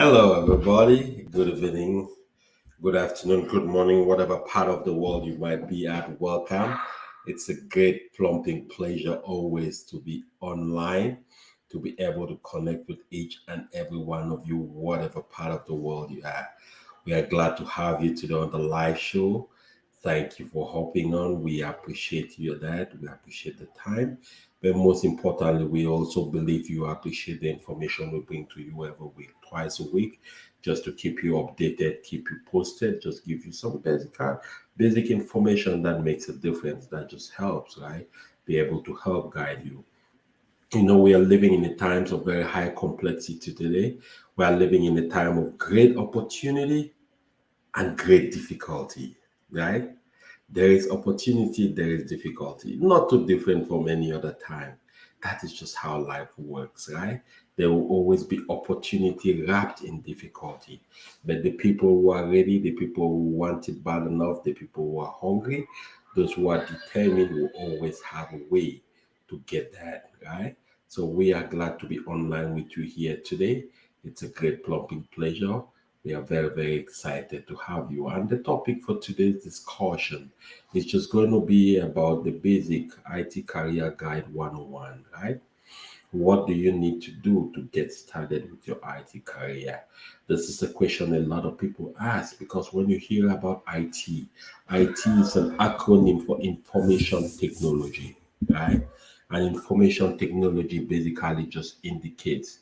Hello, everybody. Good evening, good afternoon, good morning, whatever part of the world you might be at. Welcome. It's a great plumping pleasure always to be online, to be able to connect with each and every one of you, whatever part of the world you are. We are glad to have you today on the live show. Thank you for hopping on. We appreciate you that. We appreciate the time. But most importantly, we also believe you appreciate the information we bring to you every week, twice a week, just to keep you updated, keep you posted, just give you some basic information that makes a difference, that just helps, right? Be able to help guide you. We are living in the times of very high complexity today. We are living in a time of great opportunity and great difficulty, right? There is opportunity, there is difficulty, not too different from any other time. That is just how life works, right? There will always be opportunity wrapped in difficulty. But the people who are ready, the people who want it bad enough, the people who are hungry, those who are determined will always have a way to get that, right? So we are glad to be online with you here today. It's a great plumping pleasure. We are very, very excited to have you. And the topic for today's discussion is just going to be about the basic IT Career Guide 101, right? What do you need to do to get started with your IT career? This is a question a lot of people ask because when you hear about IT is an acronym for information technology, right? And information technology basically just indicates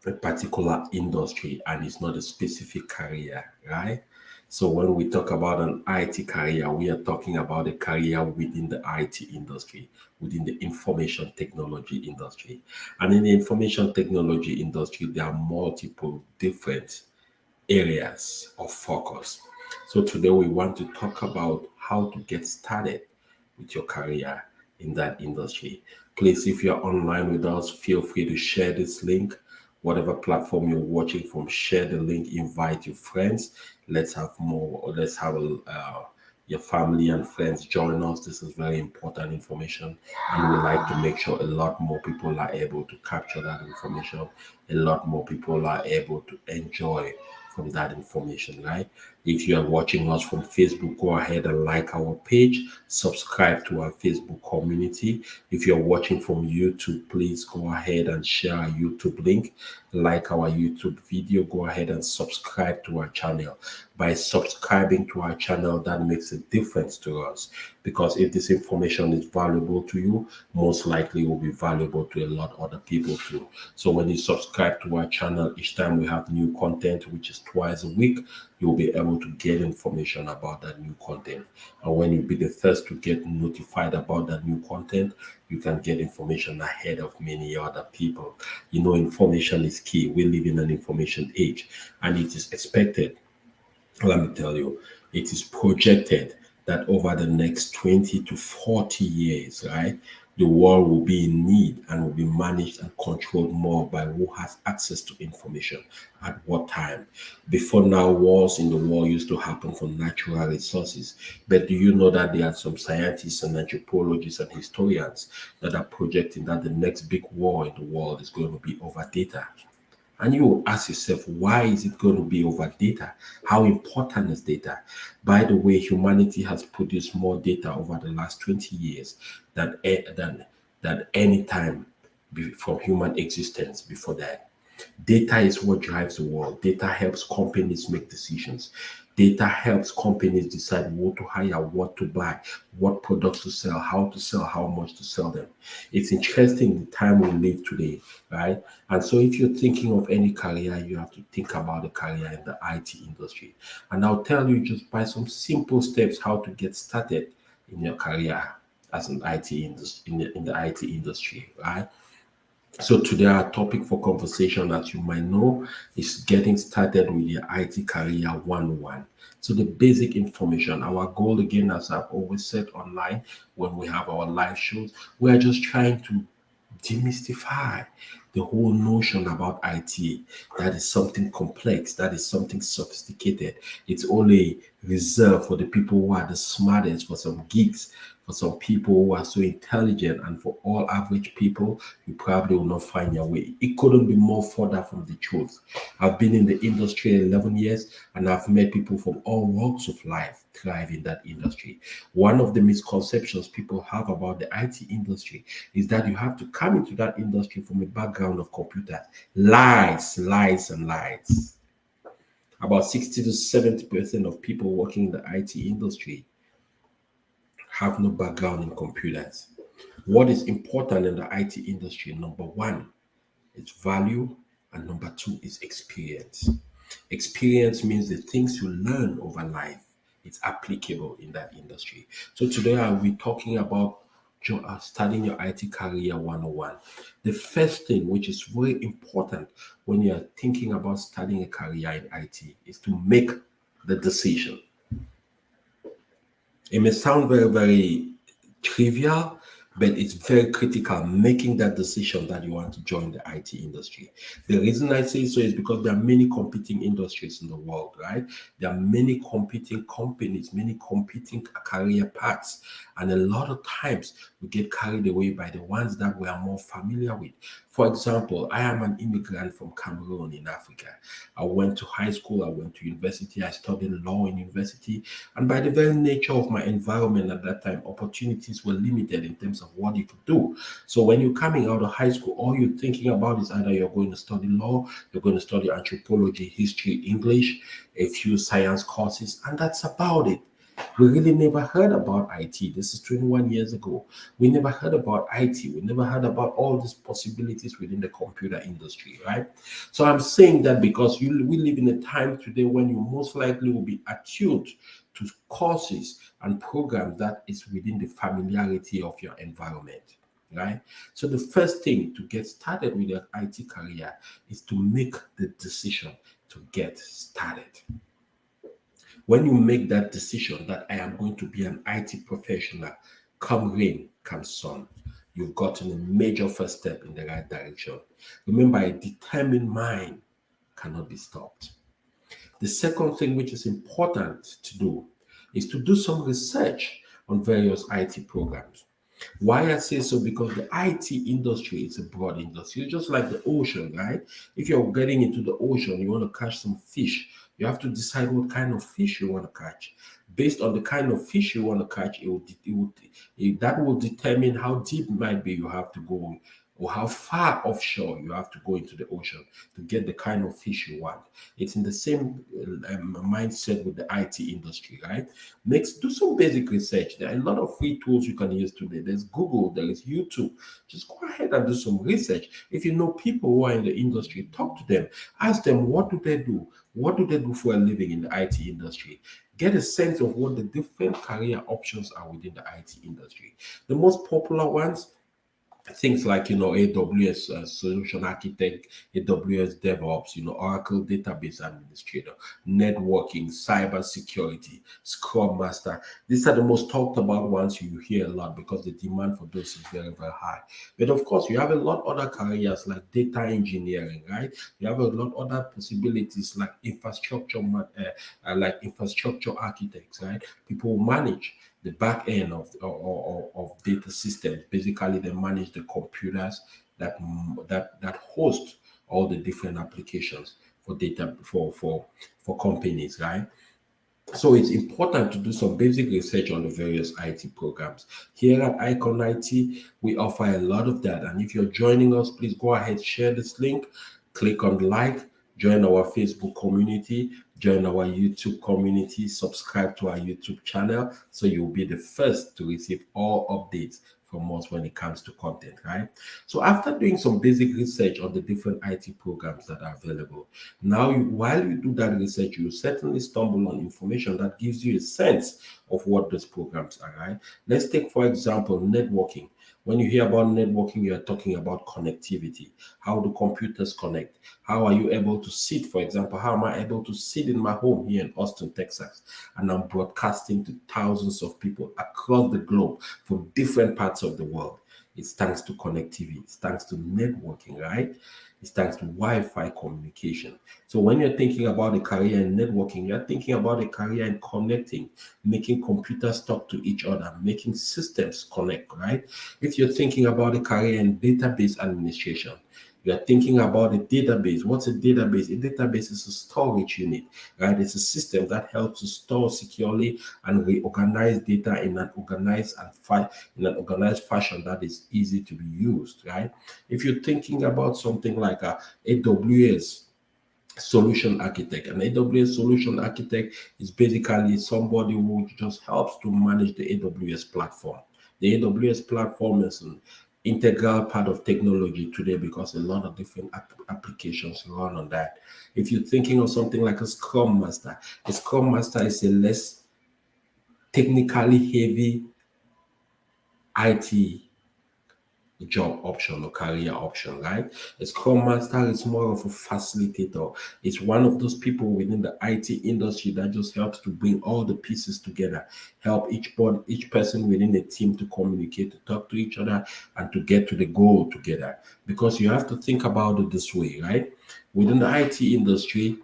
a particular industry and it's not a specific career, right? So when we talk about an IT career, we are talking about a career within the IT industry, within the information technology industry. And in the information technology industry, there are multiple different areas of focus. So today we want to talk about how to get started with your career in that industry. Please, if you're online with us, feel free to share this link. Whatever platform you're watching from, share the link, invite your friends. Let's have more, or let's have your family and friends join us. This is very important information, and we like to make sure a lot more people are able to capture that information. A lot more people are able to enjoy from that information, right? If you are watching us from Facebook, go ahead and like our page, subscribe to our Facebook community. If you're watching from YouTube, please go ahead and share our YouTube link, like our YouTube video, go ahead and subscribe to our channel. By subscribing to our channel, that makes a difference to us because if this information is valuable to you, most likely it will be valuable to a lot of other people too. So when you subscribe to our channel, each time we have new content, which is twice a week, you'll be able to get information about that new content. And when you be the first to get notified about that new content, you can get information ahead of many other people. Information is key. We live in an information age, and it is expected, let me tell you, it is projected that over the next 20 to 40 years, right, the world will be in need and will be managed and controlled more by who has access to information at what time. Before now, wars in the world used to happen for natural resources. But do you know that there are some scientists and anthropologists and historians that are projecting that the next big war in the world is going to be over data? And you will ask yourself, why is it going to be over data? How important is data? By the way, humanity has produced more data over the last 20 years than any time from human existence before that. Data is what drives the world. Data helps companies make decisions. Data helps companies decide what to hire, what to buy, what products to sell, how much to sell them. It's interesting the time we live today, right? And so if you're thinking of any career, you have to think about a career in the IT industry. And I'll tell you just by some simple steps how to get started in your career as an IT in the IT industry, right? So today our topic for conversation, as you might know, is getting started with your IT career 101. So the basic information, our goal again, as I've always said online when we have our live shows, we are just trying to demystify the whole notion about IT. That is something complex, that is something sophisticated. It's only reserved for the people who are the smartest, for some geeks, For some people who are so intelligent, and for all average people, you probably will not find your way. It couldn't be more further from the truth. I've been in the industry 11 years, and I've met people from all walks of life thrive in that industry. One of the misconceptions people have about the IT industry is that you have to come into that industry from a background of computers. Lies, lies, and lies. About 60 to 70% of people working in the IT industry have no background in computers. What is important in the IT industry? Number one, is value, and number two is experience. Experience means the things you learn over life. It's applicable in that industry. So today I'll be talking about starting your IT career 101. The first thing, which is very important when you're thinking about starting a career in IT, is to make the decision. It may sound very, very trivial, but it's very critical making that decision that you want to join the IT industry. The reason I say so is because there are many competing industries in the world, right? There are many competing companies, many competing career paths, and a lot of times we get carried away by the ones that we are more familiar with. For example, I am an immigrant from Cameroon in Africa. I went to high school, I went to university, I studied law in university, and by the very nature of my environment at that time, opportunities were limited in terms of what you could do. So when you're coming out of high school, all you're thinking about is either you're going to study law, you're going to study anthropology, history, English, a few science courses, and that's about it. We really never heard about IT. This is 21 years ago. We never heard about IT. We never heard about all these possibilities within the computer industry, right? So I'm saying that because we live in a time today when you most likely will be attuned to courses and programs that is within the familiarity of your environment, right? So the first thing to get started with your IT career is to make the decision to get started. When you make that decision that I am going to be an IT professional, come rain, come sun, you've gotten a major first step in the right direction. Remember, a determined mind cannot be stopped. The second thing which is important to do is to do some research on various IT programs. Why I say so? Because the IT industry is a broad industry. It's just like the ocean, right? If you're getting into the ocean, you want to catch some fish, you have to decide what kind of fish you want to catch. Based on the kind of fish you want to catch, that will determine how deep it might be you have to go, or how far offshore you have to go into the ocean to get the kind of fish you want. It's in the same mindset with the IT industry, right? Next, do some basic research. There are a lot of free tools you can use today. There's Google, there is YouTube. Just go ahead and do some research. If you know people who are in the industry, talk to them. Ask them, what do they do? What do they do for a living in the IT industry? Get a sense of what the different career options are within the IT industry. The most popular ones, things like AWS Solution Architect, AWS DevOps, Oracle Database Administrator, networking, cyber security, Scrum Master. These are the most talked about ones you hear a lot because the demand for those is very, very high. But of course, you have a lot other careers like data engineering, right? You have a lot other possibilities like infrastructure architects, right? People who manage the back end of data systems. Basically, they manage the computers that host all the different applications for data for companies, right? So it's important to do some basic research on the various IT programs. Here at Icon IT, we offer a lot of that. And if you're joining us, please go ahead, share this link, click on like, join our Facebook community, join our YouTube community, subscribe to our YouTube channel so you'll be the first to receive all updates from us when it comes to content, right? So after doing some basic research on the different IT programs that are available, now while you do that research, you certainly stumble on information that gives you a sense of what those programs are, right? Let's take, for example, networking. When you hear about networking, you are talking about connectivity. How do computers connect? How are you able to sit, for example, how am I able to sit in my home here in Austin, Texas, and I'm broadcasting to thousands of people across the globe from different parts of the world? It's thanks to connectivity. It's thanks to networking, right? It's thanks to Wi-Fi communication. So when you're thinking about a career in networking, you're thinking about a career in connecting, making computers talk to each other, making systems connect, right? If you're thinking about a career in database administration, you are thinking about a database. What's a database? A database is a storage unit, right? It's a system that helps to store securely and reorganize data in an organized fashion that is easy to be used, right? If you're thinking about something like a AWS solution architect, an AWS solution architect is basically somebody who just helps to manage the AWS platform. The AWS platform is an integral part of technology today because a lot of different applications run on that. If you're thinking of something like a Scrum Master is a less technically heavy IT job option or career option, right? A Scrum Master is more of a facilitator. It's one of those people within the IT industry that just helps to bring all the pieces together, help each person within the team to communicate, to talk to each other, and to get to the goal together. Because you have to think about it this way, right? Within the IT industry,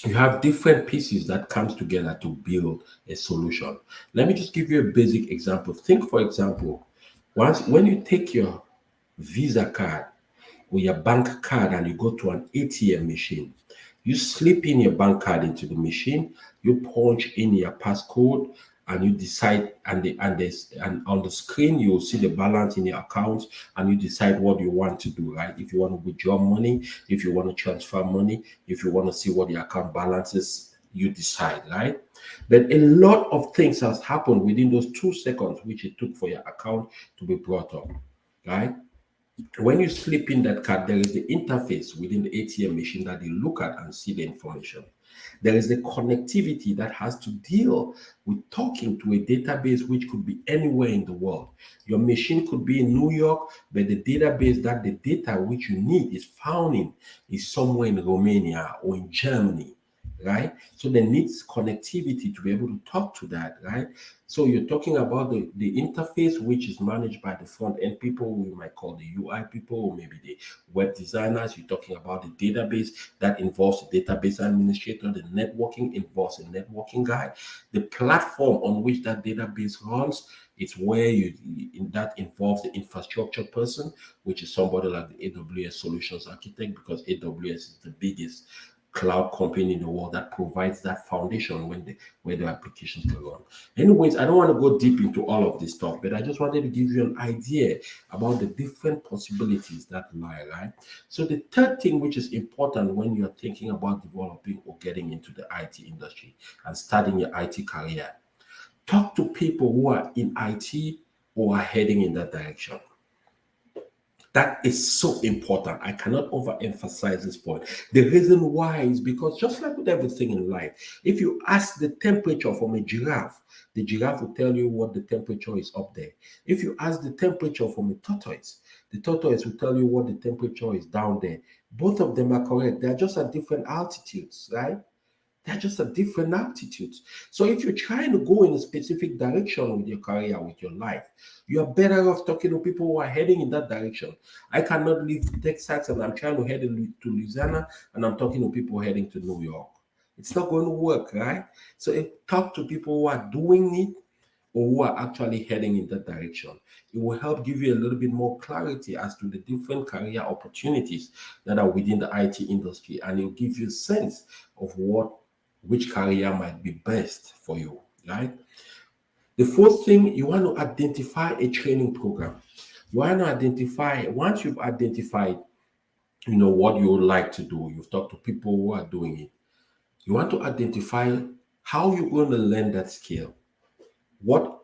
you have different pieces that comes together to build a solution. Let me just give you a basic example. Think, for example, once when you take your Visa card or your bank card and you go to an ATM machine, you slip in your bank card into the machine, you punch in your passcode, and you decide, and on the screen you will see the balance in your account, and you decide what you want to do, right? If you want to withdraw money, if you want to transfer money, if you want to see what your account balance is, you decide, right? But a lot of things has happened within those 2 seconds which it took for your account to be brought up, right? When you slip in that card, there is the interface within the ATM machine that you look at and see the information. There is the connectivity that has to deal with talking to a database which could be anywhere in the world. Your machine could be in New York, but the database that the data which you need is found in is somewhere in Romania or in Germany, right? So there needs connectivity to be able to talk to that, right? So you're talking about the interface, which is managed by the front end people, we might call the UI people, or maybe the web designers. You're talking about the database that involves the database administrator. The networking involves a networking guy. The platform on which that database runs, it's where that involves the infrastructure person, which is somebody like the AWS solutions architect, because AWS is the biggest cloud company in the world that provides that foundation where the applications can run. Anyways, I don't want to go deep into all of this stuff, but I just wanted to give you an idea about the different possibilities that lie, right? So the third thing which is important when you're thinking about developing or getting into the IT industry and starting your IT career, talk to people who are in IT or are heading in that direction. That is so important. I cannot overemphasize this point. The reason why is because just like with everything in life, if you ask the temperature from a giraffe, the giraffe will tell you what the temperature is up there. If you ask the temperature from a tortoise, the tortoise will tell you what the temperature is down there. Both of them are correct. They are just at different altitudes, right? They're just at different altitudes. So if you're trying to go in a specific direction with your career, with your life, you are better off talking to people who are heading in that direction. I cannot leave Texas and I'm trying to head to Louisiana and I'm talking to people heading to New York. It's not going to work, right? So talk to people who are doing it or who are actually heading in that direction. It will help give you a little bit more clarity as to the different career opportunities that are within the IT industry, and it will give you a sense of which career might be best for you, right? The fourth thing, you want to identify a training program. You want to identify, once you've identified, what you would like to do, you've talked to people who are doing it. You want to identify how you're going to learn that skill.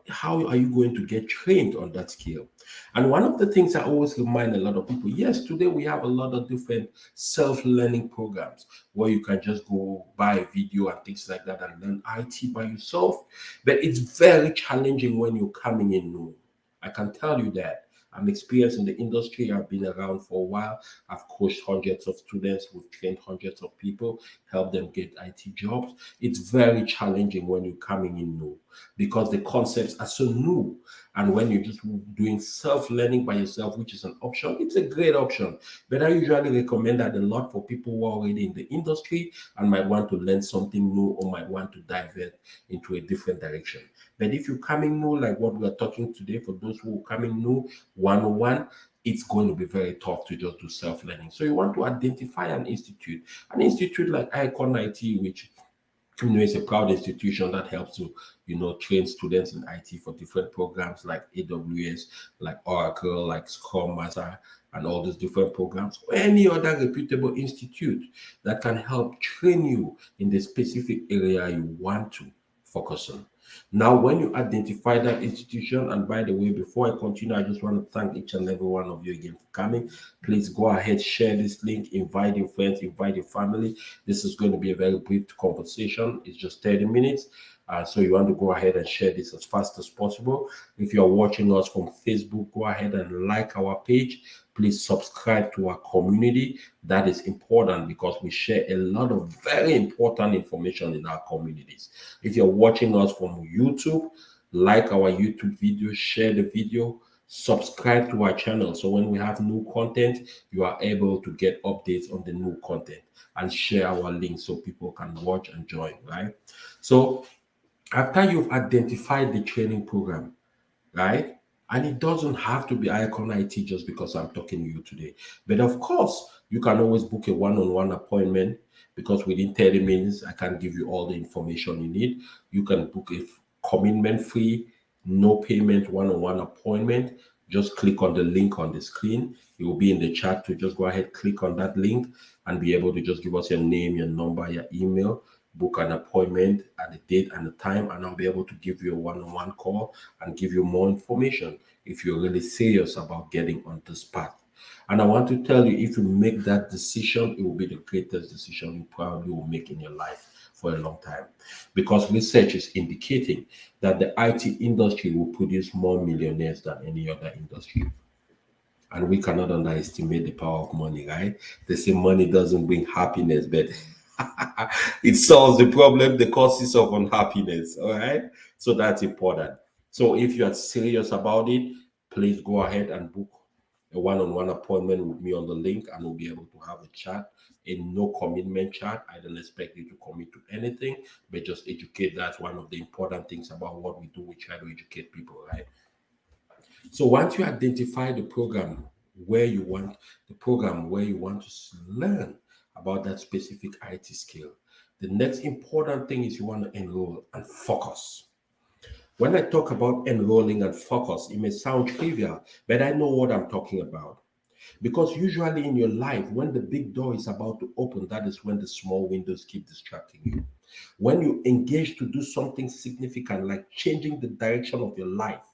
How are you going to get trained on that skill? And one of the things I always remind a lot of people, yes, today we have a lot of different self-learning programs where you can just go buy a video and things like that and learn IT by yourself. But it's very challenging when you're coming in new. I can tell you that. I'm experienced in the industry. I've been around for a while. I've coached hundreds of students. We've trained hundreds of people, helped them get IT jobs. It's very challenging when you're coming in new because the concepts are so new And when you're just doing self-learning by yourself, which is an option, it's a great option. But I usually recommend that a lot for people who are already in the industry and might want to learn something new or might want to divert into a different direction. But if you're coming new, like what we are talking today, for those who are coming new, 101, it's going to be very tough to just do self-learning. So you want to identify an institute like Icon IT, which is a proud institution that helps to, train students in IT for different programs like AWS, like Oracle, like Scrum Master, and all these different programs, or any other reputable institute that can help train you in the specific area you want to focus on. Now, when you identify that institution, and by the way, before I continue, I just want to thank each and every one of you again for coming. Please go ahead, share this link, invite your friends, invite your family. This is going to be a very brief conversation. It's just 30 minutes. So you want to go ahead and share this as fast as possible. If you're watching us from Facebook, go ahead and like our page. Please subscribe to our community. That is important because we share a lot of very important information in our communities. If you're watching us from YouTube, like our YouTube video, share the video, subscribe to our channel. So when we have new content, you are able to get updates on the new content, and share our link so people can watch and join, right? So after you've identified the training program, right? And it doesn't have to be Icon IT just because I'm talking to you today. But of course, you can always book a one-on-one appointment because within 30 minutes, I can give you all the information you need. You can book a commitment-free, no payment one-on-one appointment. Just click on the link on the screen. It will be in the chat to just go ahead, click on that link and be able to just give us your name, your number, your email, book an appointment at the date and the time, and I'll be able to give you a one-on-one call and give you more information if you're really serious about getting on this path. And I want to tell you, if you make that decision, it will be the greatest decision you probably will make in your life for a long time, because research is indicating that the IT industry will produce more millionaires than any other industry. And we cannot underestimate the power of money, right? They say money doesn't bring happiness, but it solves the problem, the causes of unhappiness. All right. So that's important. So if you are serious about it, please go ahead and book a one-on-one appointment with me on the link, and we'll be able to have a chat, a no commitment chat. I don't expect you to commit to anything, but just educate. That's one of the important things about what we do. We try to educate people, right? So once you identify the program where you want to learn about that specific IT skill, the next important thing is you want to enroll and focus. When I talk about enrolling and focus, it may sound trivial, but I know what I'm talking about. Because usually in your life, when the big door is about to open, that is when the small windows keep distracting you. When you engage to do something significant, like changing the direction of your life,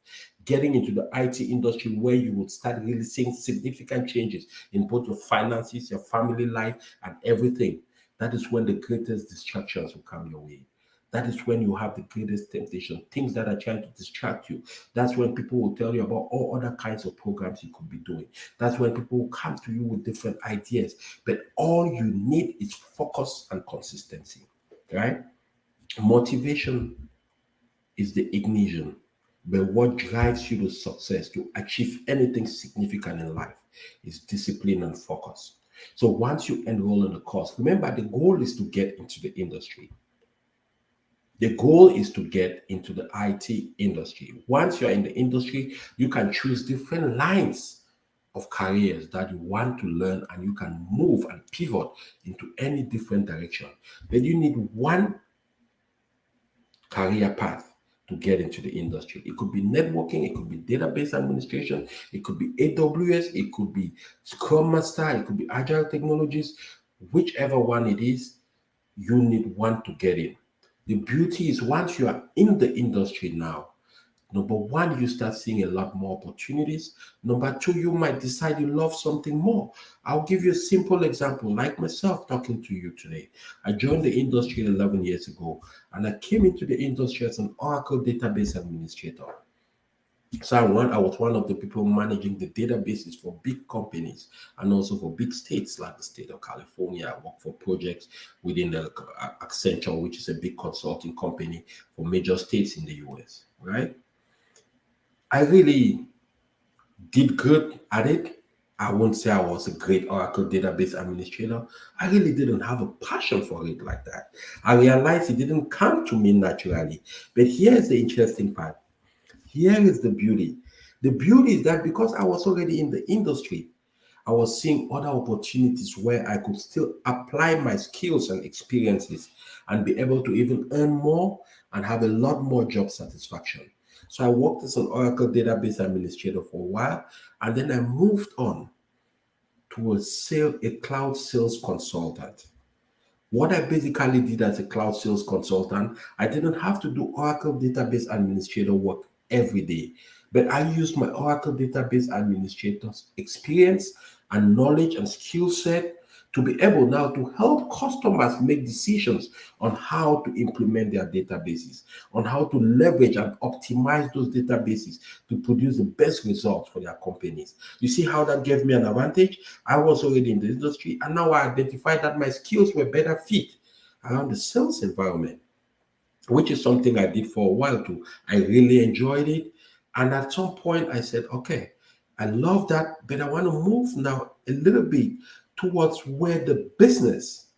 getting into the IT industry where you will start really seeing significant changes in both your finances, your family life, and everything, that is when the greatest distractions will come your way. That is when you have the greatest temptation, things that are trying to distract you. That's when people will tell you about all other kinds of programs you could be doing. That's when people will come to you with different ideas. But all you need is focus and consistency, right? Motivation is the ignition, but what drives you to success, to achieve anything significant in life, is discipline and focus. So once you enroll in the course, remember the goal is to get into the industry. The goal is to get into the IT industry. Once you're in the industry, you can choose different lines of careers that you want to learn, and you can move and pivot into any different direction. But you need one career path to get into the industry. It could be networking, it could be database administration, it could be AWS, it could be Scrum Master, it could be agile technologies. Whichever one it is, you need one to get in. The beauty is once you are in the industry now, number one, you start seeing a lot more opportunities. Number two, you might decide you love something more. I'll give you a simple example, like myself talking to you today. I joined the industry 11 years ago, and I came into the industry as an Oracle database administrator. So I was one of the people managing the databases for big companies and also for big states like the state of California. I worked for projects within the Accenture, which is a big consulting company for major states in the US, right? I really did good at it. I won't say I was a great Oracle database administrator. I really didn't have a passion for it like that. I realized it didn't come to me naturally. But here's the interesting part. Here is the beauty. The beauty is that because I was already in the industry, I was seeing other opportunities where I could still apply my skills and experiences and be able to even earn more and have a lot more job satisfaction. So I worked as an Oracle database administrator for a while, and then I moved on to a cloud sales consultant. What I basically did as a cloud sales consultant, I didn't have to do Oracle database administrator work every day, but I used my Oracle database administrator's experience and knowledge and skill set to be able now to help customers make decisions on how to implement their databases, on how to leverage and optimize those databases to produce the best results for their companies. You see how that gave me an advantage? I was already in the industry, and now I identified that my skills were better fit around the sales environment, which is something I did for a while too. I really enjoyed it. And at some point, I said, okay, I love that, but I want to move now a little bit towards where the business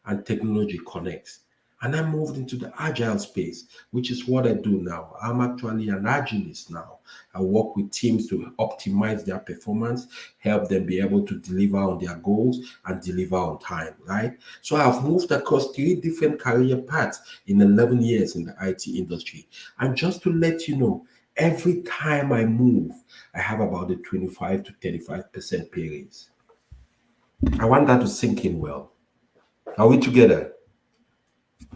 and technology connects. And I moved into the agile space, which is what I do now. I'm actually an agilist now. I work with teams to optimize their performance, help them be able to deliver on their goals and deliver on time, right? So I've moved across 3 different career paths in 11 years in the IT industry. And just to let you know, every time I move, I have about a 25 to 35% pay raise. I want that to sink in well. Are we together?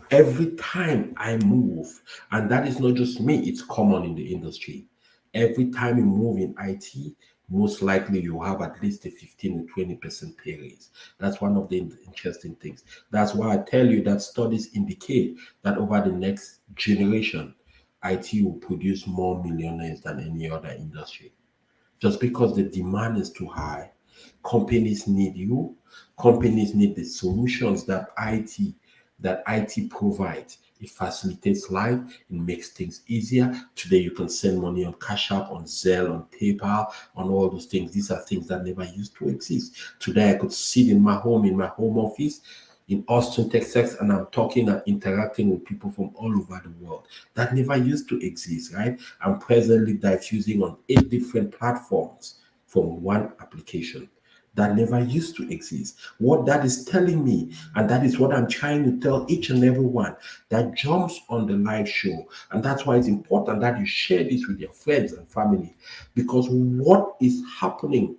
Every time I move, and that is not just me, it's common in the industry. Every time you move in IT, most likely you have at least a 15 to 20% pay raise. That's one of the interesting things. That's why I tell you that studies indicate that over the next generation, IT will produce more millionaires than any other industry just because the demand is too high. Companies need you. Companies need the solutions that IT provides. It facilitates life. It makes things easier. Today you can send money on Cash App, on Zelle, on PayPal, on all those things. These are things that never used to exist. Today I could sit in my home office in Austin, Texas, and I'm talking and interacting with people from all over the world. That never used to exist, right? I'm presently diffusing on 8 different platforms from one application. That never used to exist. What that is telling me, and that is what I'm trying to tell each and every one that jumps on the live show. And that's why it's important that you share this with your friends and family. Because what is happening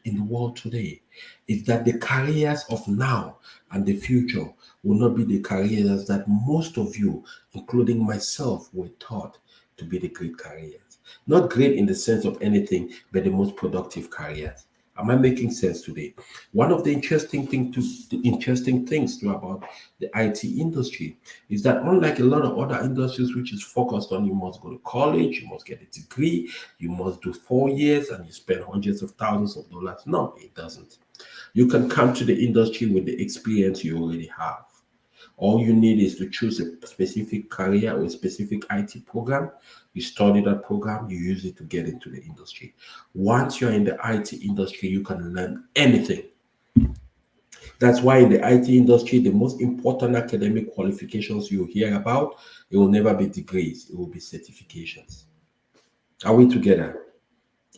in the world today is that the careers of now and the future will not be the careers that most of you, including myself, were taught to be the great careers. Not great in the sense of anything, but the most productive careers. Am I making sense today? One of the interesting things too about the IT industry is that unlike a lot of other industries which is focused on you must go to college, you must get a degree, you must do 4 years and you spend hundreds of thousands of dollars. No, it doesn't. You can come to the industry with the experience you already have. All you need is to choose a specific career or a specific IT program. You study that program, you use it to get into the industry. Once you're in the IT industry, you can learn anything. That's why in the IT industry, the most important academic qualifications you hear about, it will never be degrees, it will be certifications. Are we together?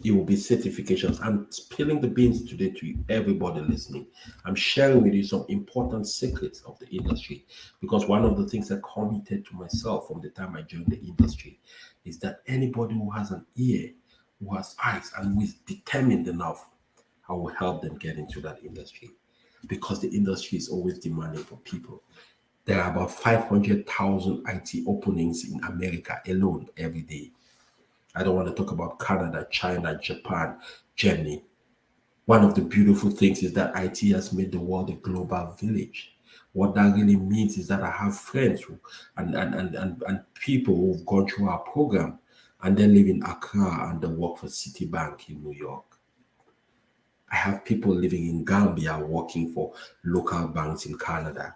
It will be certifications. I'm spilling the beans today to everybody listening. I'm sharing with you some important secrets of the industry because one of the things I committed to myself from the time I joined the industry is that anybody who has an ear, who has eyes, and who is determined enough, I will help them get into that industry because the industry is always demanding for people. There are about 500,000 IT openings in America alone every day. I don't want to talk about Canada, China, Japan, Germany. One of the beautiful things is that IT has made the world a global village. What that really means is that I have friends and people who've gone through our program and they live in Accra and they work for Citibank in New York. I have people living in Gambia working for local banks in Canada.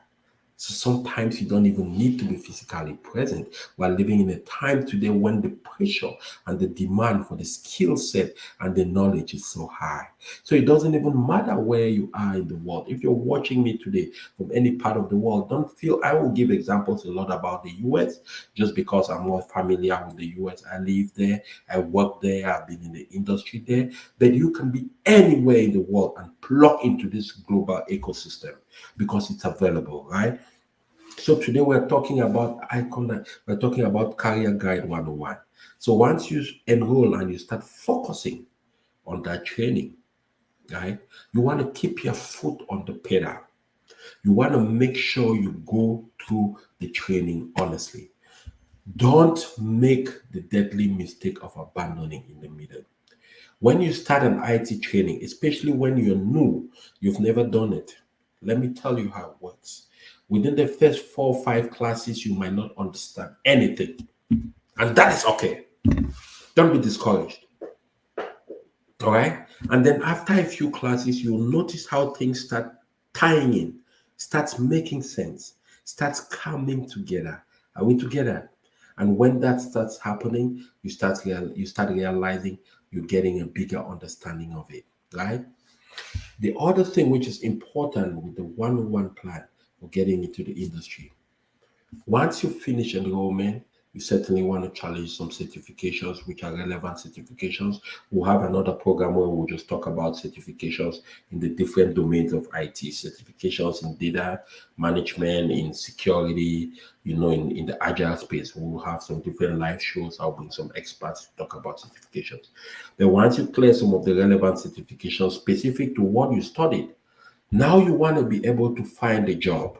So sometimes you don't even need to be physically present. We're living in a time today when the pressure and the demand for the skill set and the knowledge is so high. So it doesn't even matter where you are in the world. If you're watching me today from any part of the world, don't feel I will give examples a lot about the US just because I'm more familiar with the US. I live there, I work there, I've been in the industry there. But you can be anywhere in the world and plug into this global ecosystem because it's available, right? So today we're talking about we're talking about Career Guide 101. So once you enroll and you start focusing on that training, right, you want to keep your foot on the pedal. You want to make sure you go through the training honestly. Don't make the deadly mistake of abandoning in the middle. When you start an IT training, especially when you're new, you've never done it, let me tell you how it works. Within the first 4 or 5 classes, you might not understand anything, and that is okay. Don't be discouraged. All right. And then after a few classes, you'll notice how things start tying in, starts making sense, starts coming together. Are we together? And when that starts happening, you start realizing you're getting a bigger understanding of it, right? The other thing which is important with the one-on-one plan for getting into the industry, once you finish enrollment, you certainly want to challenge some certifications, which are relevant certifications. We'll have another program where we'll just talk about certifications in the different domains of IT, certifications in data management, in security, in the agile space. We'll have some different live shows. I'll bring some experts to talk about certifications. Then once you clear some of the relevant certifications specific to what you studied, now you want to be able to find a job,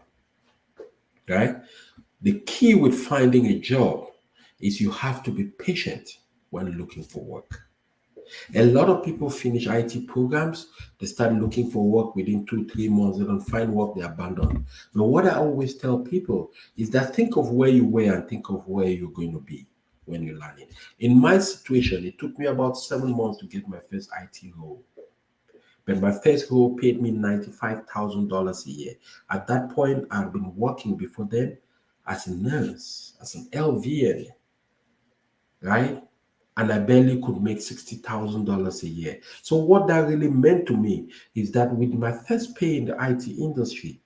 right? The key with finding a job is you have to be patient when looking for work. A lot of people finish IT programs, they start looking for work within 2, 3 months, they don't find work, they abandon. But what I always tell people is that think of where you were and think of where you're going to be when you're learning. In my situation, it took me about 7 months to get my first IT role. But my first role paid me $95,000 a year. At that point, I'd been working before then as a nurse, as an LVN, right? And I barely could make $60,000 a year. So what that really meant to me is that with my first pay in the IT industry,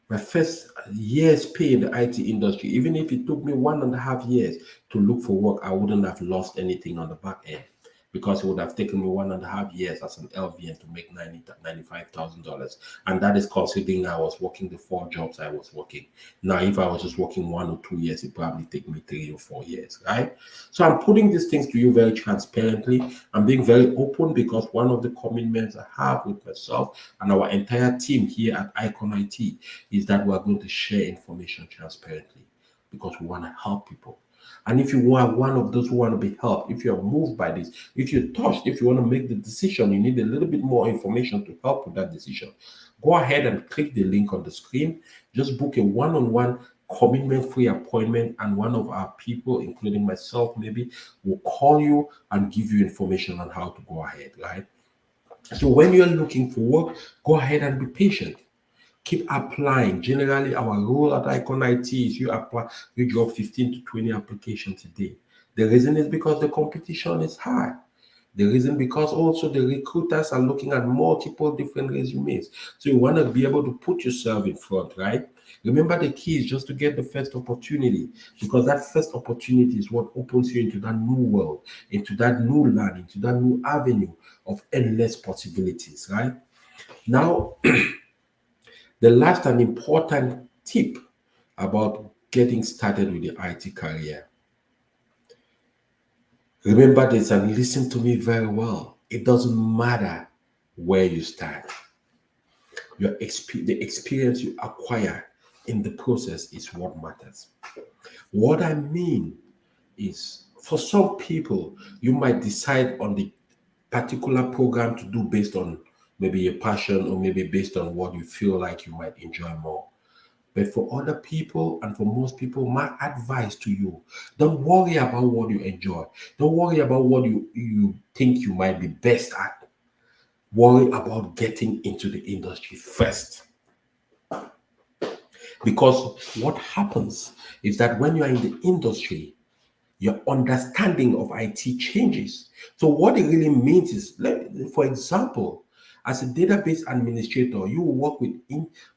my first year's pay in the IT industry, even if it took me 1.5 years to look for work, I wouldn't have lost anything on the back end because it would have taken me 1.5 years as an LVN to make $95,000. And that is considering I was working the 4 jobs I was working. Now, if I was just working 1 or 2 years, it probably take me 3 or 4 years, right? So I'm putting these things to you very transparently. I'm being very open because one of the commitments I have with myself and our entire team here at Icon IT is that we are going to share information transparently because we want to help people. And if you are one of those who want to be helped, if you're moved by this, if you're touched, if you want to make the decision, you need a little bit more information to help with that decision. Go ahead and click the link on the screen. Just book a one-on-one commitment-free appointment, and one of our people, including myself, maybe, will call you and give you information on how to go ahead, right? So when you're looking for work, go ahead and be patient. Keep applying. Generally, our rule at Icon IT is you drop 15 to 20 applications a day. The reason is because the competition is high. The reason because also the recruiters are looking at multiple different resumes. So you want to be able to put yourself in front, right? Remember the key is just to get the first opportunity because that first opportunity is what opens you into that new world, into that new land, into that new avenue of endless possibilities, right? Now, the last and important tip about getting started with the IT career. Remember this and listen to me very well. It doesn't matter where you start. The experience you acquire in the process is what matters. What I mean is, for some people, you might decide on the particular program to do based on maybe your passion or maybe based on what you feel like you might enjoy more. But for other people and for most people, my advice to you, don't worry about what you enjoy. Don't worry about what you think you might be best at. Worry about getting into the industry first. Because what happens is that when you are in the industry, your understanding of IT changes. So what it really means is, for example, as a database administrator, you will work with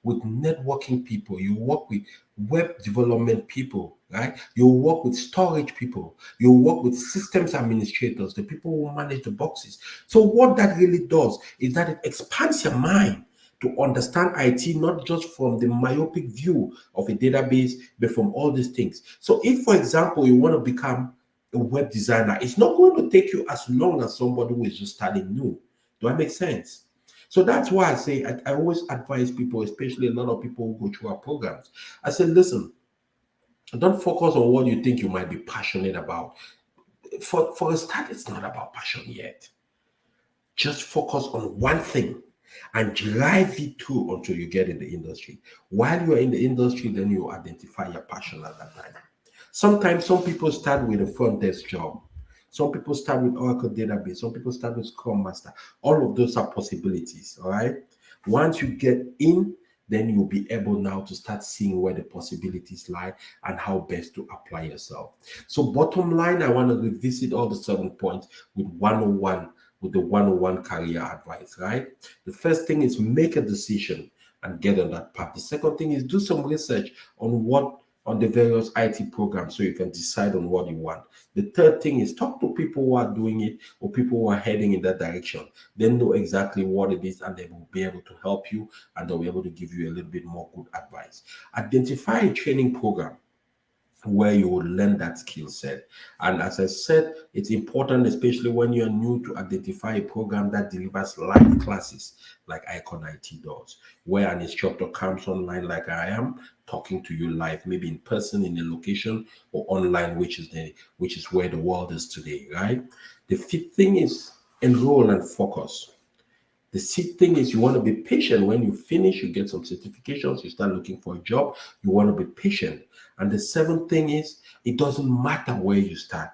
networking people, you work with web development people, right? You work with storage people, you work with systems administrators, the people who manage the boxes. So what that really does is that it expands your mind to understand IT, not just from the myopic view of a database, but from all these things. So, if, for example, you want to become a web designer, it's not going to take you as long as somebody who is just starting new. Do I make sense? So that's why I say I always advise people, especially a lot of people who go through our programs. I say, listen, don't focus on what you think you might be passionate about. For a start, it's not about passion yet. Just focus on one thing and drive it through until you get in the industry. While you are in the industry, then you identify your passion at that time. Sometimes some people start with a front desk job. Some people start with Oracle database. Some people start with Scrum Master. All of those are possibilities. All right. Once you get in, then you'll be able now to start seeing where the possibilities lie and how best to apply yourself. So, bottom line, I want to revisit all the 7 points with 101, with the 101 career advice, right? The first thing is make a decision and get on that path. The second thing is do some research on the various IT programs so you can decide on what you want. The third thing is talk to people who are doing it or people who are heading in that direction. They know exactly what it is and they will be able to help you and they'll be able to give you a little bit more good advice. Identify a training program where you will learn that skill set. And as I said, it's important, especially when you're new, to identify a program that delivers live classes like Icon IT does, where an instructor comes online like I am, talking to you live, maybe in person in a location or online, which is where the world is today, right? The fifth thing is enroll and focus. The sixth thing is you want to be patient. When you finish, you get some certifications, you start looking for a job, you want to be patient. And the seventh thing is it doesn't matter where you start.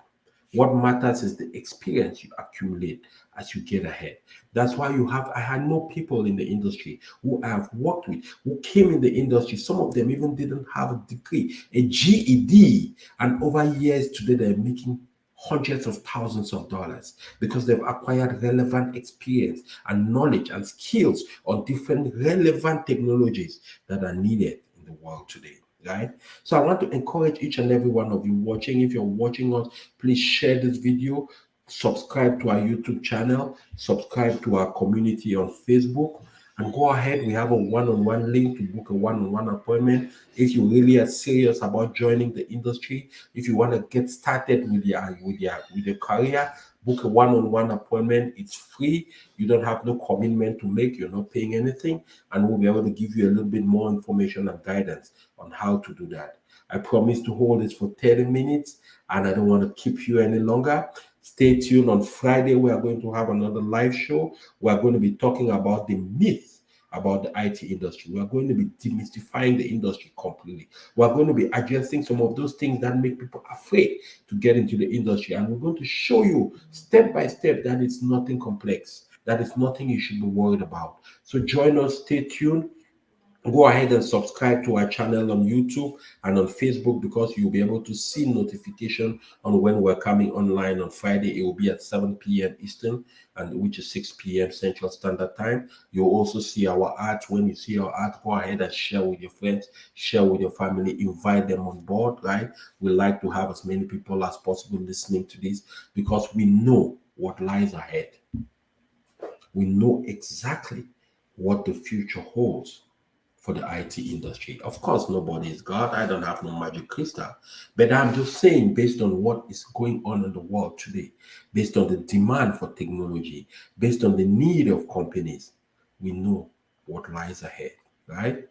What matters is the experience you accumulate as you get ahead. That's why I had no people in the industry who I have worked with who came in the industry. Some of them even didn't have a degree, a GED, and over years today they're making hundreds of thousands of dollars because they've acquired relevant experience and knowledge and skills on different relevant technologies that are needed in the world today, right? So I want to encourage each and every one of you watching. If you're watching us, please share this video, subscribe to our YouTube channel, subscribe to our community on Facebook, and go ahead. We have a one-on-one link to book a one-on-one appointment. If you really are serious about joining the industry, if you want to get started with your career, book a one-on-one appointment. It's free. You don't have no commitment to make. You're not paying anything, and we'll be able to give you a little bit more information and guidance on how to do that. I promise to hold this for 30 minutes, and I don't want to keep you any longer. Stay tuned. On Friday, we are going to have another live show. We are going to be talking about the myth about the IT industry. We are going to be demystifying the industry completely. We are going to be addressing some of those things that make people afraid to get into the industry. And we're going to show you step by step that it's nothing complex, that it's nothing you should be worried about. So join us, stay tuned. Go ahead and subscribe to our channel on YouTube and on Facebook because you'll be able to see notification on when we're coming online on Friday. It will be at 7 p.m. Eastern, and which is 6 p.m. Central Standard Time. You'll also see our art. When you see our art, go ahead and share with your friends, share with your family, invite them on board, right? We like to have as many people as possible listening to this because we know what lies ahead. We know exactly what the future holds for the IT industry. Of course, nobody is God. I don't have no magic crystal. But I'm just saying, based on what is going on in the world today, based on the demand for technology, based on the need of companies, we know what lies ahead, right?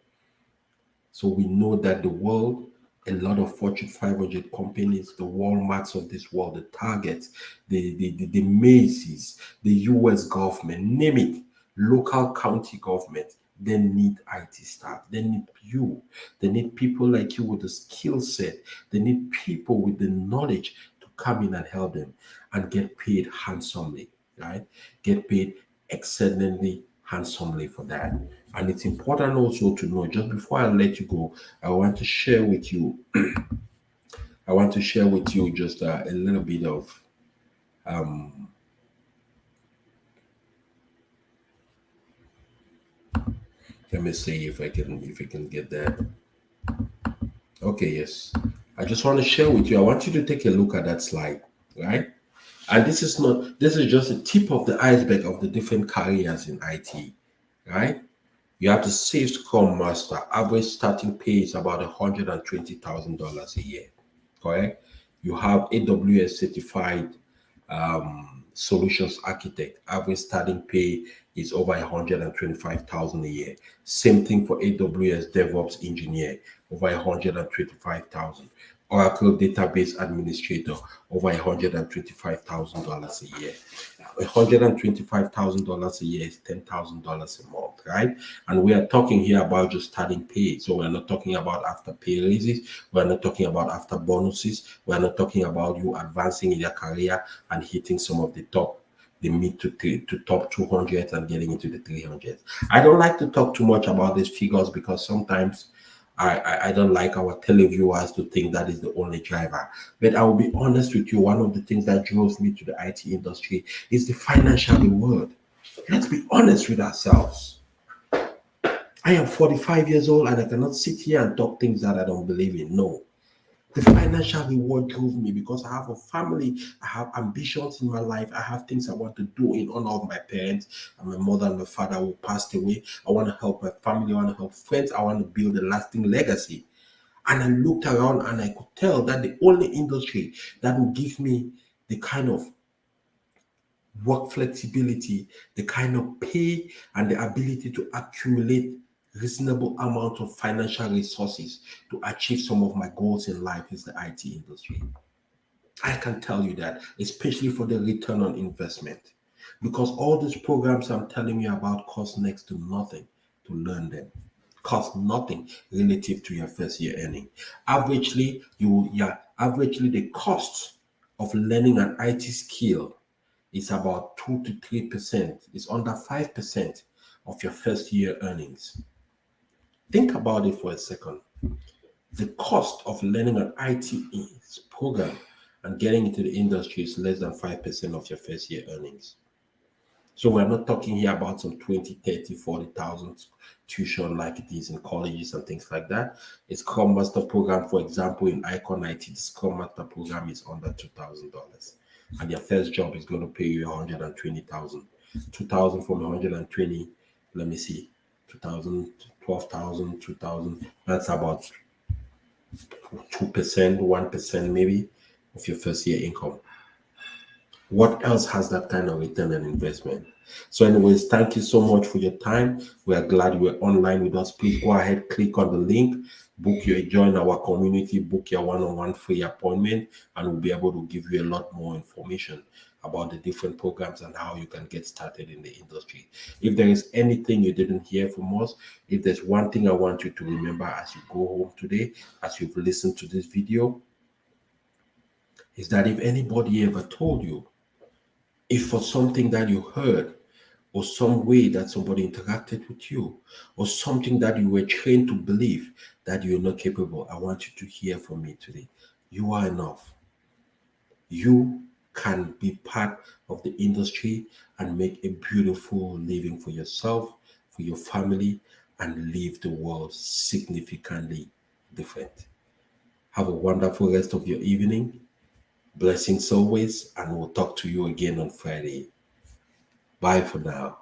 So we know that the world, a lot of Fortune 500 companies, the Walmarts of this world, the Targets, the Macy's, the US government, name it, local county government, they need IT staff. They need you. They need people like you with the skill set. They need people with the knowledge to come in and help them and get paid handsomely, right? Get paid excellently handsomely for that. And it's important also to know, just before I let you go, I want to share with you, just a little bit of, let me see if I can get that. Okay, yes. I just want to share with you. I want you to take a look at that slide, right? And this is just the tip of the iceberg of the different careers in IT, right? You have to save Scrum Master. Average starting pay is about $120,000 a year, correct? You have AWS certified solutions architect. Average starting pay is over 125,000 a year. Same thing for AWS DevOps engineer, over 125,000. Oracle database administrator, over $125,000 a year. $125,000 a year is $10,000 a month, right? And we are talking here about just starting pay. So we're not talking about after pay raises. We're not talking about after bonuses. We're not talking about you advancing in your career and hitting some of the mid to top 200 and getting into the 300s. I don't like to talk too much about these figures because sometimes I don't like our televiewers to think that is the only driver. But I will be honest with you, one of the things that drove me to the IT industry is the financial reward. Let's be honest with ourselves. I am 45 years old and I cannot sit here and talk things that I don't believe in. No. The financial reward drove me because I have a family, I have ambitions in my life, I have things I want to do in honor of my parents and my mother and my father who passed away. I want to help my family, I want to help friends, I want to build a lasting legacy. And I looked around and I could tell that the only industry that would give me the kind of work flexibility, the kind of pay, and the ability to accumulate reasonable amount of financial resources to achieve some of my goals in life is the IT industry. I can tell you that, especially for the return on investment, because all these programs I'm telling you about cost next to nothing to learn them. Cost nothing relative to your first year earning. Averagely the cost of learning an IT skill is about 2 to 3%. It's under 5% of your first year earnings. Think about it for a second. The cost of learning an IT program and getting into the industry is less than 5% of your first year earnings. So we're not talking here about some 20, 30, 40,000 tuition like it is in colleges and things like that. A Scrum Master program, for example, in Icon IT, the Scrum Master program is under $2,000. And your first job is going to pay you 120,000. 2,000 from 120, let me see, 2,000, 12,000, 2,000. That's about 2%, 1% maybe of your first year income. What else has that kind of return on investment? So, anyways, thank you so much for your time. We are glad you were online with us. Please go ahead, click on the link, join our community, book your one-on-one free appointment, and we'll be able to give you a lot more information about the different programs and how you can get started in the industry. If there is anything you didn't hear from us, if there's one thing I want you to remember as you go home today, as you've listened to this video, is that if anybody ever told you, if for something that you heard or some way that somebody interacted with you or something that you were trained to believe that you're not capable, I want you to hear from me today. You are enough. You can be part of the industry and make a beautiful living for yourself, for your family, and leave the world significantly different. Have a wonderful rest of your evening. Blessings always, and we'll talk to you again on Friday. Bye for now.